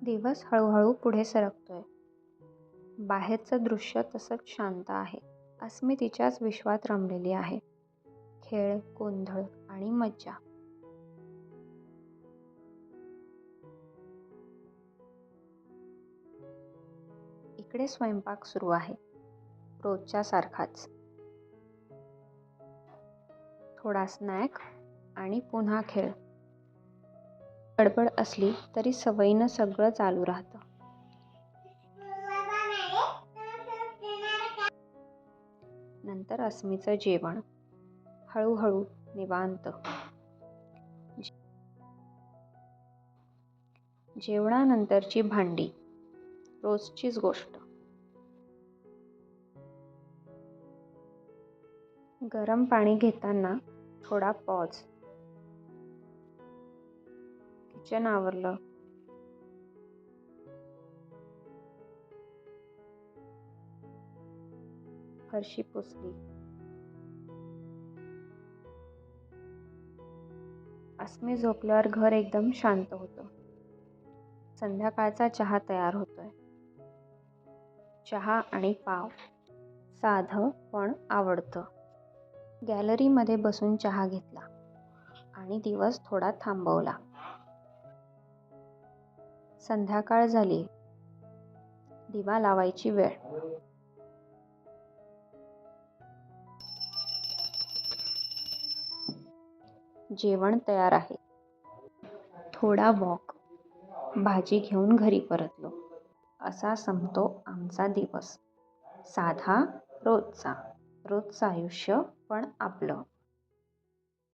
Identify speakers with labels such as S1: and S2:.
S1: दिवस हळूहळू पुढे सरकतोय. बाहेरचं दृश्य तसंच शांत आहे. अस्मी तिच्याच विश्वात रमलेली आहे. खेळ, गोंधळ आणि मज्जा. इकडे स्वयंपाक सुरू आहे. रोजच्या सारखाच. थोडा स्नॅक आणि पुन्हा खेळ. गडबड असली तरी सवयीनं सगळं चालू राहतं. नंतर अस्मीचं जेवण. हळूहळू, निवांत. जेवणानंतरची भांडी. रोजचीच गोष्ट. गरम पाणी घेताना थोडा पॉज. किचन आवरलं. फरशी पुसली. अस्मी झोपल्यावर घर एकदम शांत होतं. संध्याकाळचा चहा तयार होतोय. चहा आणि पाव. साधं पण आवडतं. गॅलरीमध्ये बसून चहा घेतला आणि दिवस थोडा थांबवला. संध्याकाळ झाली. दिवा लावायची वेळ. जेवण तयार आहे. थोडा वॉक. भाजी घेऊन घरी परतलो. असा संपतो आमचा दिवस. साधा, रोजचं आयुष्य पण आपलं.